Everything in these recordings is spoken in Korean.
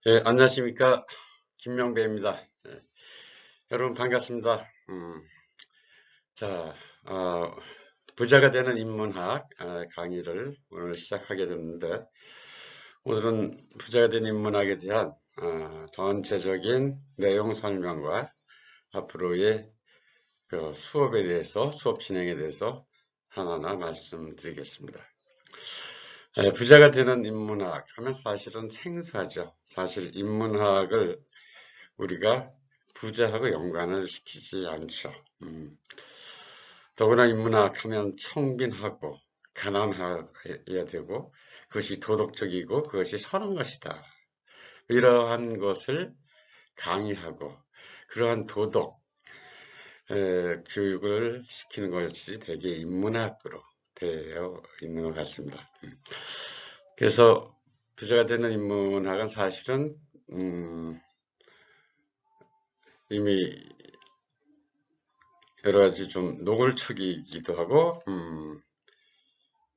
안녕하십니까. 김명배입니다. 여러분 반갑습니다. 자, 부자가 되는 인문학 강의를 오늘 시작하게 됐는데, 오늘은 부자가 되는 인문학에 대한 전체적인 내용 설명과 앞으로의 그 수업 진행에 대해서 하나하나 말씀드리겠습니다. 부자가 되는 인문학 하면 사실은 생소하죠. 사실 인문학을 우리가 부자하고 연관을 시키지 않죠. 더구나 인문학 하면 청빈하고 가난해야 되고 그것이 도덕적이고 그것이 선한 것이다. 이러한 것을 강의하고 그러한 도덕 교육을 시키는 것이 대개 인문학으로 되어 있는 것 같습니다. 그래서 부자가 되는 인문학은 사실은 이미 여러 가지 좀 노골적이기도 하고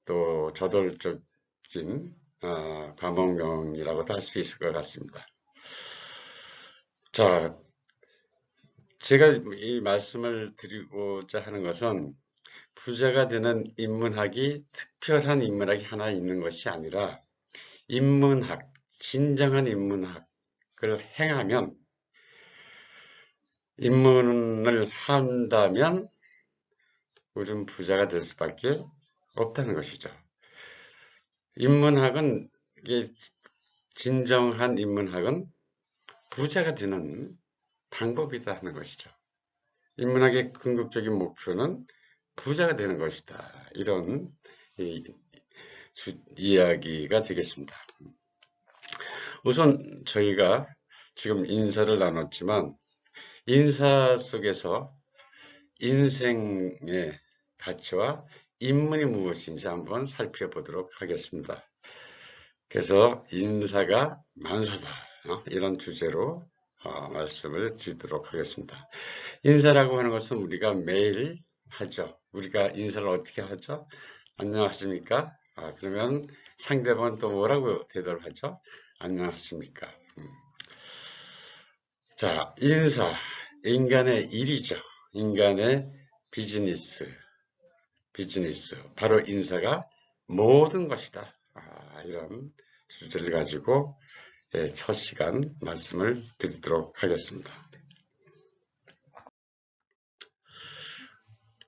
또 저돌적인 과목명이라고도 할 수 있을 것 같습니다. 자, 제가 이 말씀을 드리고자 하는 것은 부자가 되는 인문학이 특별한 인문학이 하나 있는 것이 아니라 인문학, 진정한 인문학을 행하면 인문을 한다면 우리는 부자가 될 수밖에 없다는 것이죠. 인문학은 진정한 인문학은 부자가 되는 방법이다 하는 것이죠. 인문학의 궁극적인 목표는 부자가 되는 것이다. 이런 이야기가 되겠습니다. 우선 저희가 지금 인사를 나눴지만 인사 속에서 인생의 가치와 인문이 무엇인지 한번 살펴보도록 하겠습니다. 그래서 인사가 만사다 이런 주제로 말씀을 드리도록 하겠습니다. 인사라고 하는 것은 우리가 매일 하죠. 우리가 인사를 어떻게 하죠? 안녕하십니까? 그러면 상대방은 또 뭐라고 대답을 하죠? 안녕하십니까? 자, 인사, 인간의 일이죠. 인간의 비즈니스, 바로 인사가 모든 것이다. 이런 주제를 가지고 첫 시간 말씀을 드리도록 하겠습니다.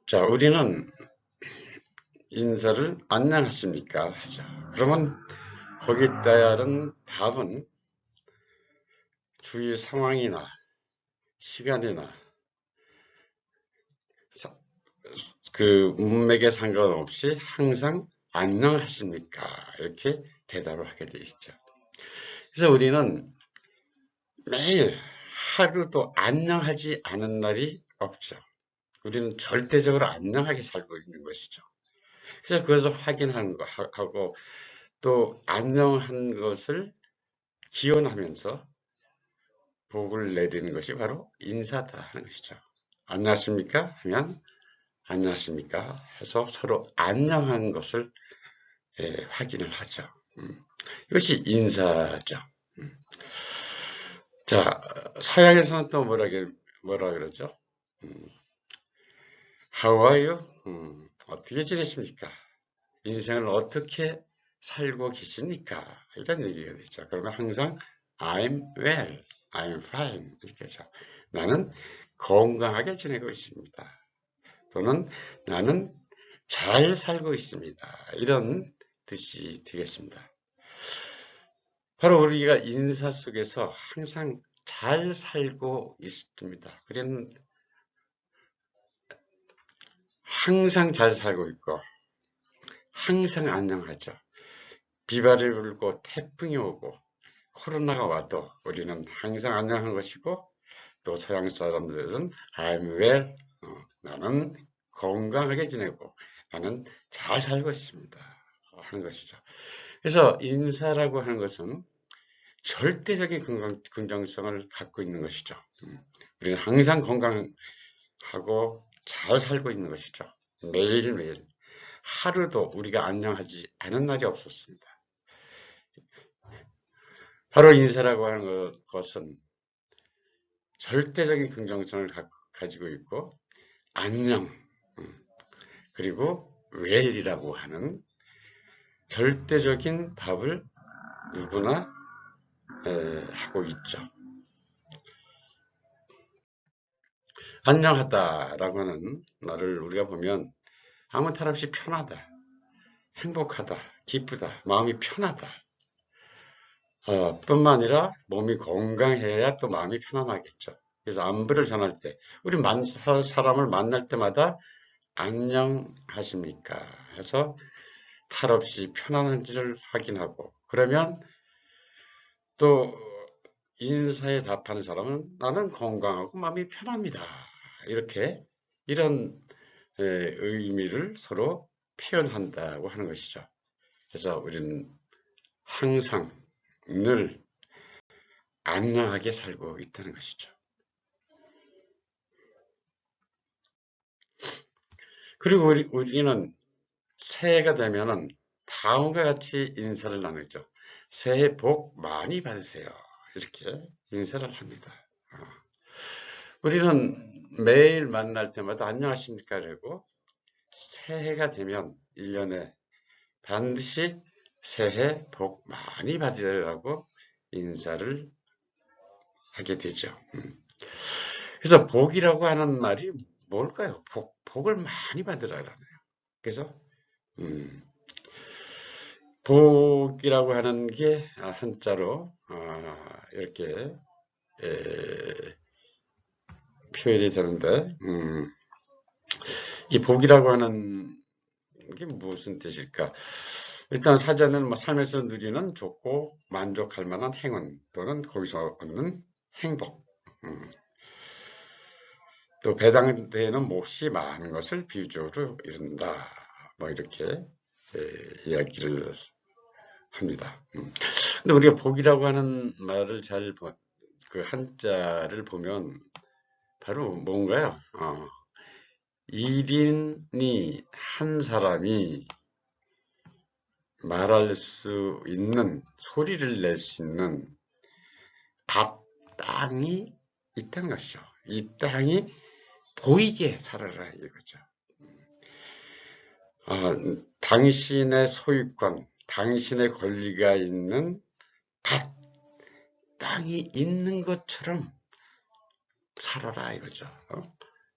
자, 우리는 인사를 안녕하십니까 하죠. 그러면 거기에 따른 답은 주위 상황이나 시간이나 그 문맥에 상관없이 항상 안녕하십니까 이렇게 대답을 하게 돼 있죠. 그래서 우리는 매일 하루도 안녕하지 않은 날이 없죠. 우리는 절대적으로 안녕하게 살고 있는 것이죠. 그래서 그것을 확인하는 거 하고 또 안녕한 것을 기원하면서 복을 내리는 것이 바로 인사다 하는 것이죠. 안녕하십니까? 하면 안녕하십니까? 해서 서로 안녕한 것을 확인을 하죠. 이것이 인사죠. 자, 서양에서는 또 뭐라 그러죠? How are you? 어떻게 지내십니까? 인생을 어떻게 살고 계십니까? 이런 얘기가 되죠. 그러면 항상 I'm well, I'm fine 이렇게 하죠. 나는 건강하게 지내고 있습니다. 또는 나는 잘 살고 있습니다. 이런 뜻이 되겠습니다. 바로 우리가 인사 속에서 항상 잘 살고 있습니다. 그는 항상 잘 살고 있고 항상 안녕하죠. 비바람이 불고 태풍이 오고 코로나가 와도 우리는 항상 안녕한 것이고 또 서양 사람들은 I'm well, 나는 건강하게 지내고 나는 잘 살고 있습니다 하는 것이죠. 그래서 인사라고 하는 것은 절대적인 긍정성을 갖고 있는 것이죠. 우리는 항상 건강하고 잘 살고 있는 것이죠. 매일매일 하루도 우리가 안녕하지 않은 날이 없었습니다. 바로 인사라고 하는 것은 절대적인 긍정성을 가지고 있고, 안녕, 그리고 웰이라고 하는 절대적인 답을 누구나 하고 있죠. 안녕하다라고 하는 말을 우리가 보면 아무 탈 없이 편하다, 행복하다, 기쁘다, 마음이 편하다. 뿐만 아니라 몸이 건강해야 또 마음이 편안하겠죠. 그래서 안부를 전할 때, 우리 사람을 만날 때마다 안녕하십니까 해서 탈 없이 편안한지를 확인하고, 그러면 또 인사에 답하는 사람은 나는 건강하고 마음이 편합니다. 이런 의미를 서로 표현한다고 하는 것이죠. 그래서 우리는 항상 늘 안녕하게 살고 있다는 것이죠. 그리고 우리는 새해가 되면은 다음과 같이 인사를 나누죠. 새해 복 많이 받으세요. 이렇게 인사를 합니다. 우리는 매일 만날 때마다 안녕하십니까 그러고, 새해가 되면 1년에 반드시 새해 복 많이 받으라고 인사를 하게 되죠. 그래서 복이라고 하는 말이 뭘까요? 복을 많이 받으라라네요. 그래서 복이라고 하는 게 한자로 이렇게 표현이 되는데, 이 복이라고 하는 게 무슨 뜻일까? 일단 사전은 뭐 삶에서 누리는 좋고 만족할 만한 행운 또는 거기서 얻는 행복, 또 배당되는 몫이 많은 것을 비유적으로 이룬다. 뭐 이렇게 이야기를 합니다. 근데 우리가 복이라고 하는 말을 그 한자를 보면 바로 뭔가요? 1인이 한 사람이 말할 수 있는, 소리를 낼 수 있는 땅이 있다는 것이죠. 이 땅이 보이게 살아라 이거죠. 당신의 소유권, 당신의 권리가 있는 땅이 있는 것처럼 살아라 이거죠.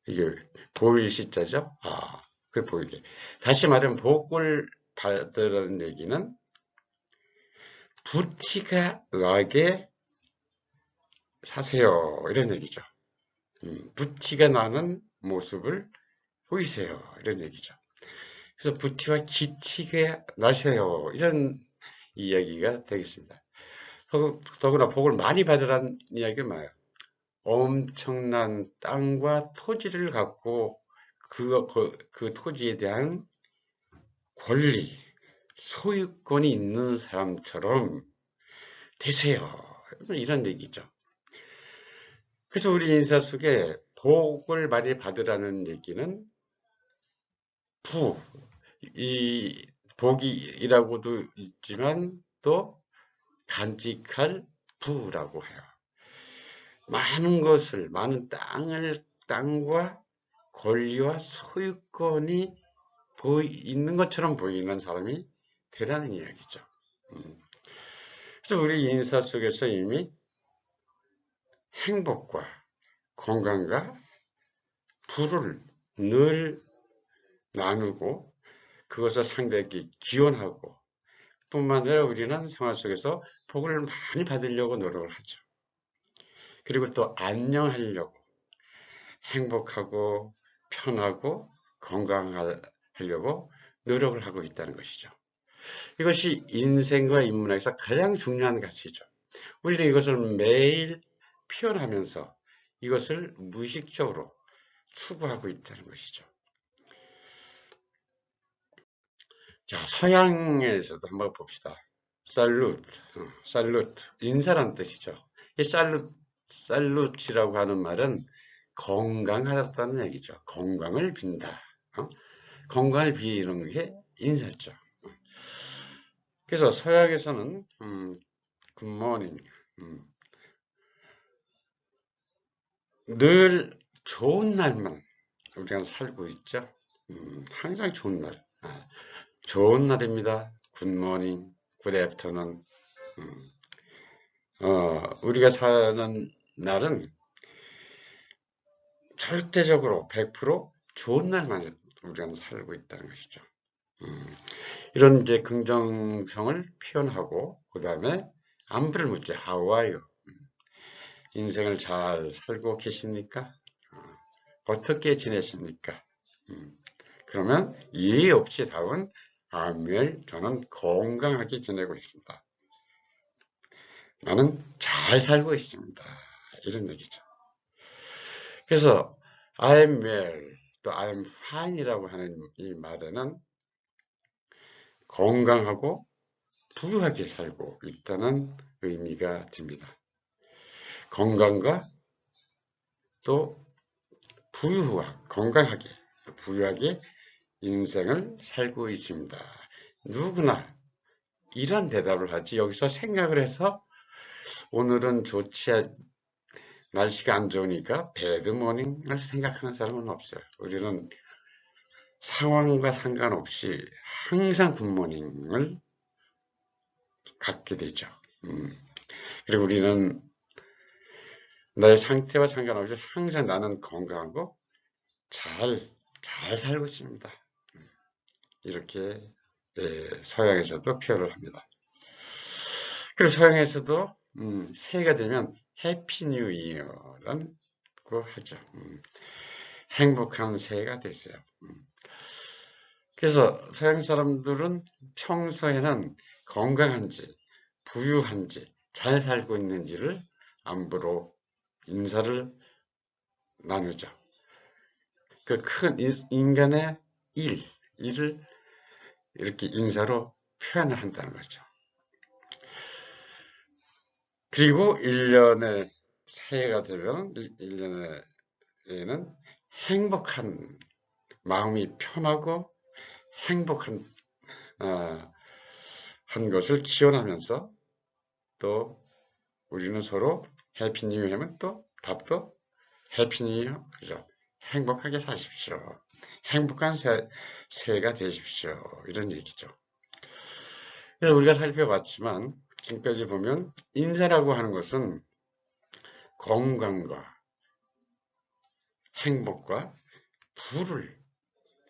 이게 보일 시자죠. 그게 보이게. 다시 말하면 복을 받으라는 얘기는 부티가 나게 사세요 이런 얘기죠. 부티가 나는 모습을 보이세요 이런 얘기죠. 그래서 부티와 기티가 나세요 이런 이야기가 되겠습니다. 더구나 복을 많이 받으라는 이야기는 뭐예요? 엄청난 땅과 토지를 갖고 그 토지에 대한 권리, 소유권이 있는 사람처럼 되세요. 이런 얘기죠. 그래서 우리 인사 속에 복을 많이 받으라는 얘기는 이 복이라고도 있지만 또 간직할 부라고 해요. 많은 땅과 권리와 소유권이 있는 것처럼 보이는 사람이 되라는 이야기죠. 그래서 우리 인사 속에서 이미 행복과 건강과 부를 늘 나누고 그것을 상대에게 기원하고 뿐만 아니라 우리는 생활 속에서 복을 많이 받으려고 노력을 하죠. 그리고 또 안녕하려고, 행복하고 편하고 건강하려고 노력을 하고 있다는 것이죠. 이것이 인생과 인문학에서 가장 중요한 가치죠. 우리는 이것을 매일 표현하면서 이것을 무의식적으로 추구하고 있다는 것이죠. 자, 서양에서도 한번 봅시다. 살루트, 인사란 뜻이죠. 이 살루트이라고 하는 말은 건강하다는 얘기죠. 건강을 빈다. 건강을 비는 게 인사죠. 그래서 서양에서는 굿모닝. 늘 좋은 날만 우리가 살고 있죠. 항상 좋은 날. 좋은 날입니다. 굿모닝, 굿애프터눈. 우리가 사는 날은 절대적으로 100% 좋은 날만 우리가 살고 있다는 것이죠. 이런 이제 긍정성을 표현하고, 그 다음에 안부를 묻죠. How are you? 인생을 잘 살고 계십니까? 어떻게 지내십니까? 그러면 예의 없이 답은 I'm well, 저는 건강하게 지내고 있습니다. 나는 잘 살고 있습니다. 이런 얘기죠. 그래서 I'm well, 또 I'm fine이라고 하는 이 말에는 건강하고 부유하게 살고 있다는 의미가 듭니다. 건강과 또 부유와 건강하게, 부유하게 인생을 살고 있습니다. 누구나 이런 대답을 하지, 여기서 생각을 해서 오늘은 날씨가 안 좋으니까 배드모닝을 생각하는 사람은 없어요. 우리는 상황과 상관없이 항상 굿모닝을 갖게 되죠. 그리고 우리는 나의 상태와 상관없이 항상 나는 건강하고 잘 살고 있습니다. 이렇게 서양에서도 표현을 합니다. 그리고 서양에서도 새해가 되면 해피 뉴 이어라고 하죠. 행복한 새해가 됐어요. 그래서 서양 사람들은 평소에는 건강한지 부유한지 잘 살고 있는지를 안부로 인사를 나누죠. 그 큰 인간의 일을 이렇게 인사로 표현을 한다는 거죠. 그리고 1년의 새해가 되면 1년에는 행복한 마음이 편하고 행복한 한 것을 기원하면서 또 우리는 서로 해피 뉴 이어 하면 또 답도 해피 뉴 이어, 그죠? 행복하게 사십시오. 행복한 새해가 되십시오. 이런 얘기죠. 그래서 우리가 살펴봤지만 지금까지 보면 인사라고 하는 것은 건강과 행복과 부를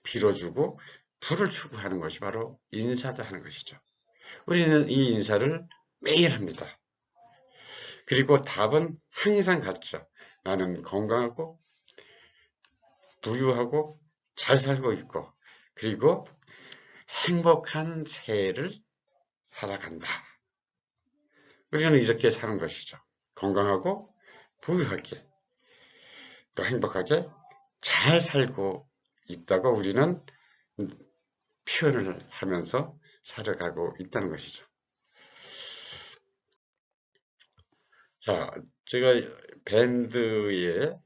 빌어주고 부를 추구하는 것이 바로 인사다 하는 것이죠. 우리는 이 인사를 매일 합니다. 그리고 답은 항상 같죠. 나는 건강하고 부유하고 잘 살고 있고 그리고 행복한 새해를 살아간다. 우리는 이렇게 사는 것이죠. 건강하고 부유하게 또 행복하게 잘 살고 있다고 우리는 표현을 하면서 살아가고 있다는 것이죠. 자, 제가 밴드의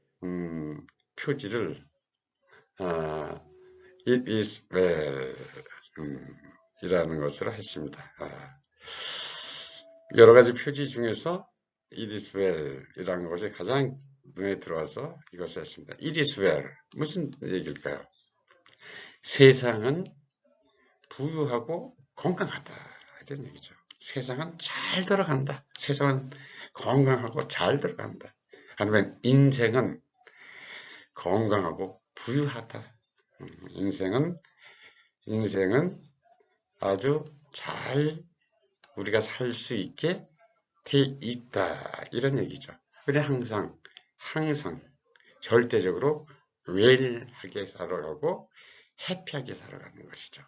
표지를 It is well 이라는 것으로 했습니다. 여러 가지 표지 중에서 It is well 이라는 것이 가장 눈에 들어와서 이것을 했습니다. It is well. 무슨 얘기일까요? 세상은 부유하고 건강하다. 이런 얘기죠. 세상은 잘 돌아간다. 세상은 건강하고 잘 돌아간다. 아니면 인생은 건강하고 부유하다. 인생은 아주 잘 우리가 살 수 있게 돼 있다. 이런 얘기죠. 우리 항상 절대적으로 웰하게 살아가고 해피하게 살아가는 것이죠.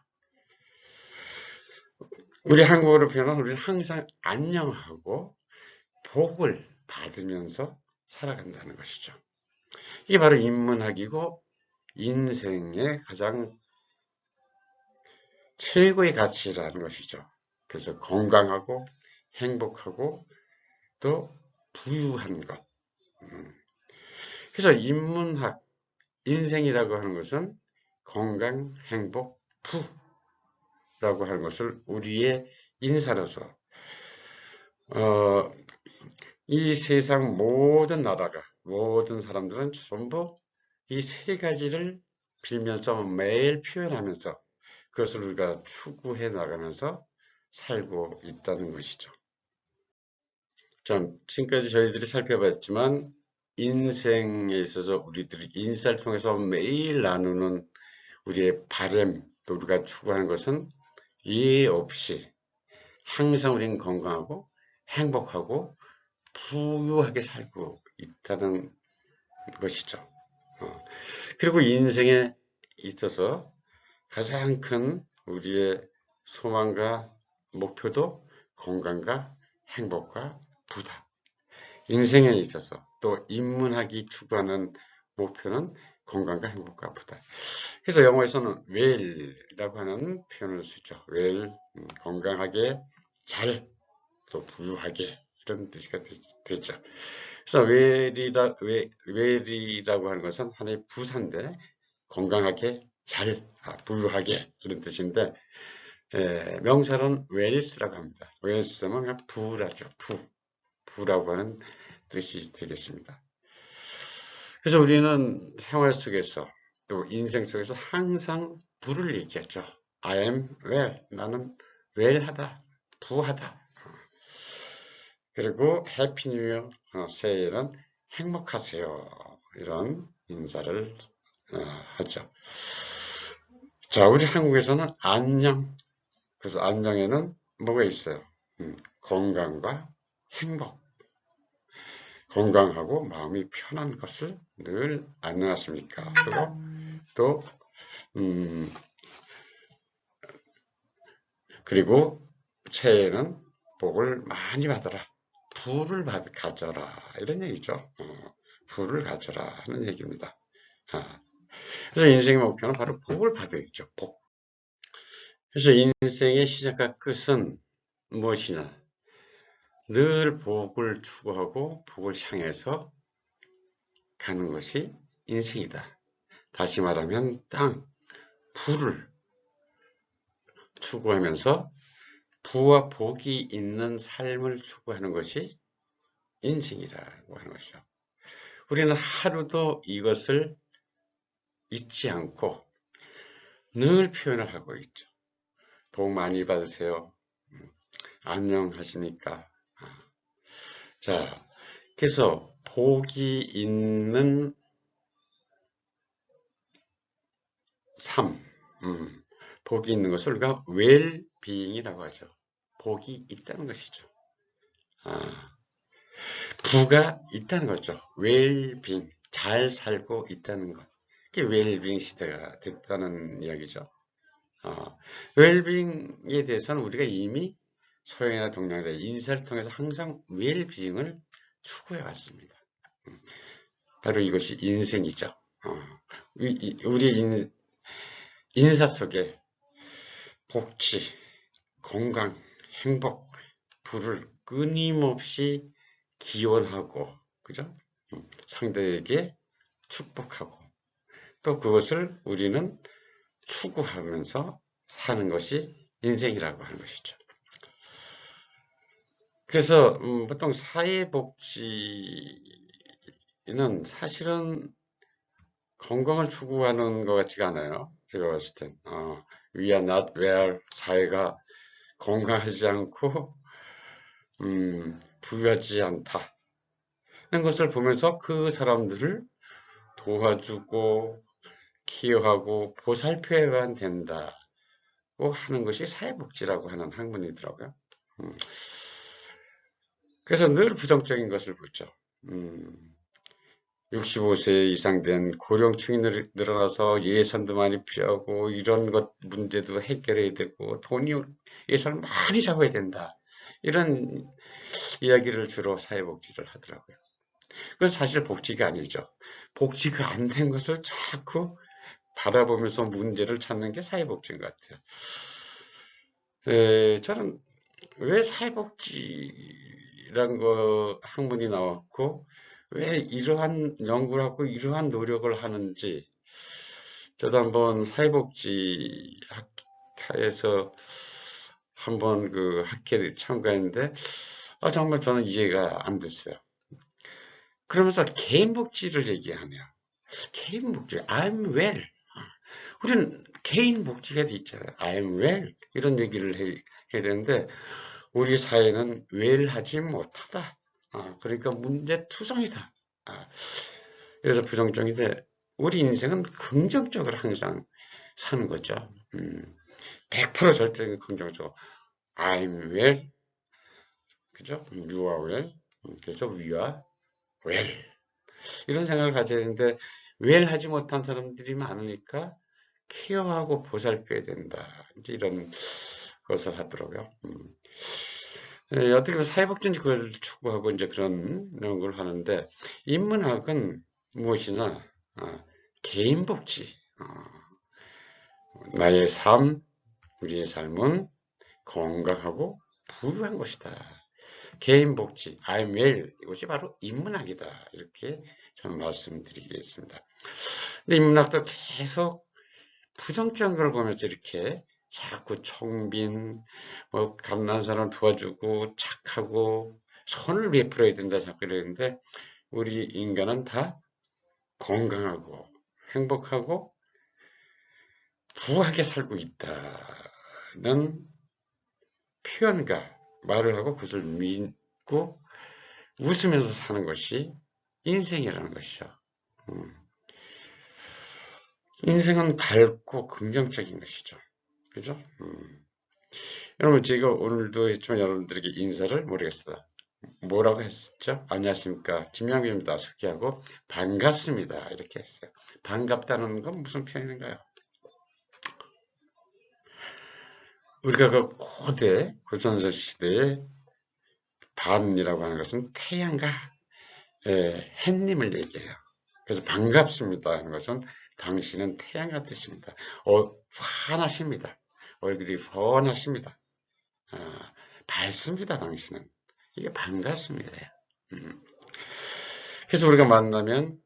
우리 한국어로 표현하면 우리는 항상 안녕하고 복을 받으면서 살아간다는 것이죠. 이게 바로 인문학이고 인생의 가장 최고의 가치라는 것이죠. 그래서 건강하고 행복하고 또 부유한 것. 그래서 인문학, 인생이라고 하는 것은 건강, 행복, 부라고 하는 것을 우리의 인사로서 어, 이 세상 모든 나라가, 모든 사람들은 전부 이 세 가지를 빌면서 매일 표현하면서 그것을 우리가 추구해 나가면서 살고 있다는 것이죠. 자, 지금까지 저희들이 살펴봤지만 인생에 있어서 우리들이 인사를 통해서 매일 나누는 우리의 바램, 또 우리가 추구하는 것은 이해 없이 항상 우리는 건강하고 행복하고 부유하게 살고 있다는 것이죠. 그리고 인생에 있어서 가장 큰 우리의 소망과 목표도 건강과 행복과 부다. 인생에 있어서 또 인문학이 추구하는 목표는 건강과 행복과 부다. 그래서 영어에서는 well이라고 하는 표현을 쓰죠. well, 건강하게, 잘, 또 부유하게 이런 뜻이 되죠. 그래서 well이라고 하는 것은 하나의 부사인데 건강하게, 잘, 부유하게 이런 뜻인데 명사로는 wells라고 합니다. wells면 그냥 부라죠. 부라고 하는 뜻이 되겠습니다. 그래서 우리는 생활 속에서 또 인생 속에서 항상 부를 얘기하죠. I am well. 나는 well하다, 부하다. 그리고 해피 뉴 이어, 새해에는 행복하세요. 이런 인사를 하죠. 자, 우리 한국에서는 안녕. 그래서 안녕에는 뭐가 있어요? 건강과 행복. 건강하고 마음이 편한 것을 늘 안녕하십니까. 그리고 또 그리고 새해에는 복을 많이 받아라. 부를 가져라. 이런 얘기죠. 부를 가져라 하는 얘기입니다. 그래서 인생의 목표는 바로 복을 받아야죠. 복. 그래서 인생의 시작과 끝은 무엇이냐? 늘 복을 추구하고 복을 향해서 가는 것이 인생이다. 다시 말하면 부를 추구하면서 부와 복이 있는 삶을 추구하는 것이 인생이라고 하는 것이죠. 우리는 하루도 이것을 잊지 않고 늘 표현을 하고 있죠. 복 많이 받으세요. 안녕하십니까? 자, 그래서 복이 있는 삶, 복이 있는 것을 우리가 웰비잉이라고 하죠. 복이 있다는 것이죠. 부가 있다는 거죠. 웰빙, 잘 살고 있다는 것. 그게 웰빙 시대가 됐다는 이야기죠. 웰빙에 대해서는 우리가 이미 소형이나 동양대 인사를 통해서 항상 웰빙을 추구해 왔습니다. 바로 이것이 인생이죠. 우리 인사 속에 복지, 건강, 행복, 부를 끊임없이 기원하고, 그죠? 상대에게 축복하고, 또 그것을 우리는 추구하면서 사는 것이 인생이라고 하는 것이죠. 그래서 보통 사회복지는 사실은 건강을 추구하는 것 같지가 않아요. 제가 봤을 땐 we are not well, 사회가 건강하지 않고 부유하지 않다 하는 것을 보면서 그 사람들을 도와주고 케어하고 보살펴야만 된다고 하는 것이 사회복지라고 하는 학문이더라고요. 그래서 늘 부정적인 것을 보죠. 65세 이상 된 고령층이 늘어나서 예산도 많이 필요하고 이런 것 문제도 해결해야 되고 예산을 많이 잡아야 된다. 이런 이야기를 주로 사회복지를 하더라고요. 그건 사실 복지가 아니죠. 복지가 안 된 것을 자꾸 바라보면서 문제를 찾는 게 사회복지인 것 같아요. 저는 왜 사회복지란 학문이 나왔고 왜 이러한 연구를 하고 이러한 노력을 하는지 저도 한번 사회복지 학회에서 한번 그 학회를 참가했는데 정말 저는 이해가 안 됐어요. 그러면서 개인 복지를 얘기하네요. 개인 복지, I'm well. 우리는 개인 복지가 돼 있잖아요. I'm well. 이런 얘기를 해야 되는데, 우리 사회는 웰하지 못하다. 그러니까 문제투성이다. 그래서 부정적인데, 우리 인생은 긍정적으로 항상 사는 거죠. 100% 절대 긍정적으로. I'm well. 그죠? You are well. 그래서 we are well. 이런 생각을 가져야 되는데, well 하지 못한 사람들이 많으니까, 케어하고 보살펴야 된다. 이제 이런 것을 하더라고요. 어떻게 보면 사회복지는 그걸 추구하고 이제 그런 걸 하는데, 인문학은 무엇이나, 개인복지, 나의 삶, 우리의 삶은 건강하고 부유한 것이다. 개인복지, I'm well, 이것이 바로 인문학이다. 이렇게 저는 말씀드리겠습니다. 근데 인문학도 계속 부정적인 걸 보면서 이렇게 자꾸 청빈, 갓난 사람 도와주고 착하고 선을 베풀어야 된다 자꾸 이러는데, 우리 인간은 다 건강하고 행복하고 부하게 살고 있다는 표현과 말을 하고 그것을 믿고 웃으면서 사는 것이 인생이라는 것이죠. 인생은 밝고 긍정적인 것이죠. 그죠? 여러분, 제가 오늘도 했지만 여러분들에게 인사를 모르겠어요. 뭐라고 했었죠? 안녕하십니까. 김양규입니다. 소개하고 반갑습니다. 이렇게 했어요. 반갑다는 건 무슨 표현인가요? 우리가 그 고대, 고전설 시대의 반이라고 하는 것은 태양과 햇님을 얘기해요. 그래서 반갑습니다 하는 것은 당신은 태양과 뜻입니다. 환하십니다. 얼굴이 훤하십니다. 밝습니다. 당신은. 이게 반갑습니다. 그래서 우리가 만나면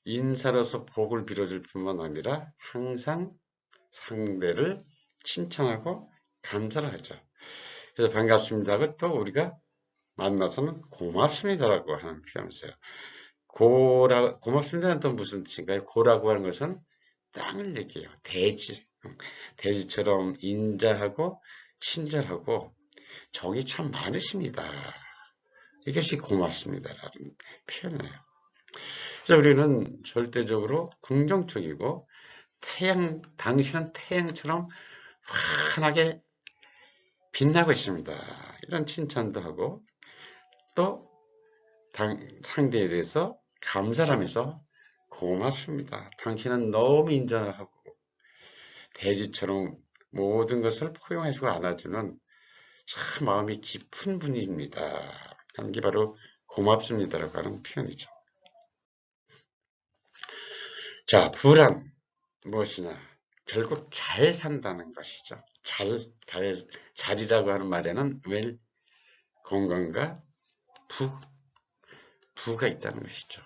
인사로서 복을 빌어줄 뿐만 아니라 항상 상대를 칭찬하고 감사를 하죠. 그래서 반갑습니다가 또 우리가 만나서는 고맙습니다라고 하는 표현을 써요. 고맙습니다는 또 무슨 뜻인가요? 고라고 하는 것은 땅을 얘기해요. 대지. 대지처럼 인자하고 친절하고 정이 참 많으십니다. 이것이 고맙습니다라는 표현이에요. 그래서 우리는 절대적으로 긍정적이고 당신은 태양처럼 환하게 빛나고 있습니다. 이런 칭찬도 하고 또 상대에 대해서 감사를 하면서 고맙습니다. 당신은 너무 인자하고 대지처럼 모든 것을 포용해주고 안아주는 참 마음이 깊은 분입니다. 하는 게 바로 고맙습니다라고 하는 표현이죠. 자, 불안 무엇이냐? 결국 잘 산다는 것이죠. 잘이라고 하는 말에는 웰, 건강과 부가 있다는 것이죠.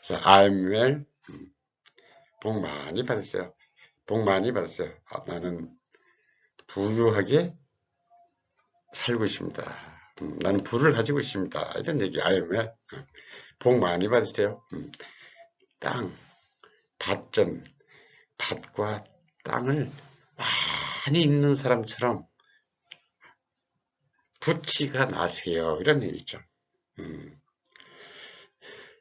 자, I'm well, 복 많이 받으세요. 복 많이 받으세요. 나는 부유하게 살고 있습니다. 나는 부를 가지고 있습니다. 이런 얘기, I'm well, 복 많이 받으세요. 땅, 밭과 땅을 많이 있는 사람처럼 부치가 나세요. 이런 얘기죠.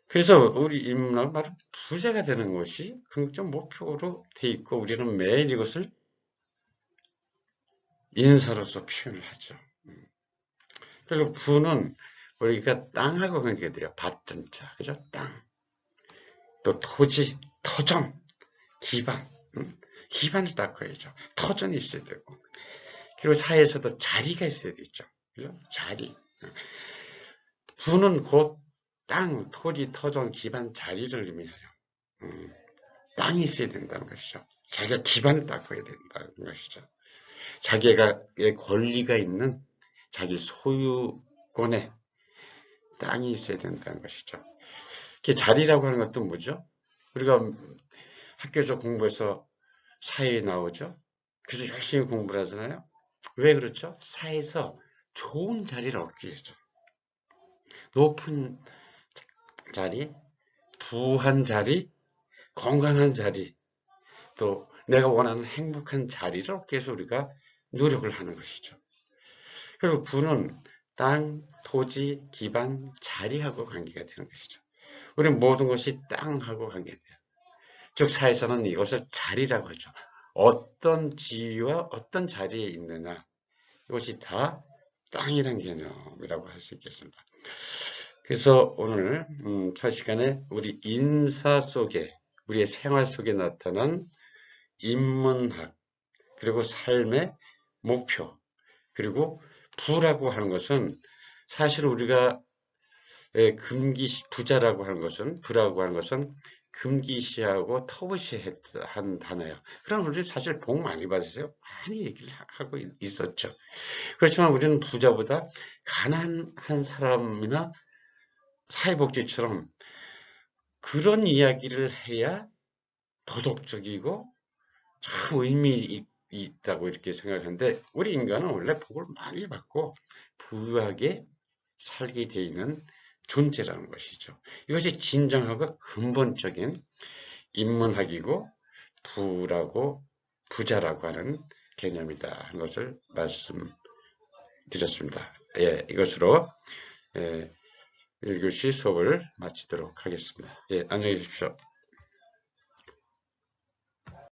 그래서 우리 인문학은 바로 부자가 되는 것이 긍정 목표로 돼 있고, 우리는 매일 이것을 인사로서 표현을 하죠. 그리고 부는 우리가 땅하고 관계가 돼요. 밭전자, 그죠? 땅. 또 토지, 토전, 기반. 기반을 닦아야죠. 터전이 있어야 되고. 그리고 사회에서도 자리가 있어야 되죠. 그죠? 자리. 부는 곧 땅, 토지, 터전, 기반, 자리를 의미해요. 땅이 있어야 된다는 것이죠. 자기가 기반을 닦아야 된다는 것이죠. 자기의 권리가 있는 자기 소유권에 땅이 있어야 된다는 것이죠. 자리라고 하는 것도 뭐죠? 우리가 학교에서 공부해서 사회에 나오죠. 그래서 열심히 공부를 하잖아요. 왜 그렇죠? 사회에서 좋은 자리를 얻기 위해서 높은 자리, 부한 자리, 건강한 자리, 또 내가 원하는 행복한 자리를 얻기 위해서 우리가 노력을 하는 것이죠. 그리고 부는 땅, 토지, 기반, 자리하고 관계가 되는 것이죠. 우리는 모든 것이 땅하고 관계돼요. 즉 사회에서는 이것을 자리라고 하죠. 어떤 지위와 어떤 자리에 있느냐, 이것이 다 땅이란 개념이라고 할 수 있겠습니다. 그래서 오늘 첫 시간에 우리 인사 속에, 우리의 생활 속에 나타난 인문학, 그리고 삶의 목표, 그리고 부라고 하는 것은 사실 우리가 부자라고 하는 것은, 부라고 하는 것은 금기시하고 터부시한 단어예요. 그럼 우리 사실 복 많이 받으세요? 많이 얘기를 하고 있었죠. 그렇지만 우리는 부자보다 가난한 사람이나 사회복지처럼 그런 이야기를 해야 도덕적이고 참 의미 있다고 이렇게 생각하는데, 우리 인간은 원래 복을 많이 받고 부유하게 살게 되어 있는 존재라는 것이죠. 이것이 진정하고 근본적인 인문학이고 부자라고 하는 개념이다 하는 것을 말씀드렸습니다. 예, 이것으로 1교시 수업을 마치도록 하겠습니다. 예, 안녕히 계십시오.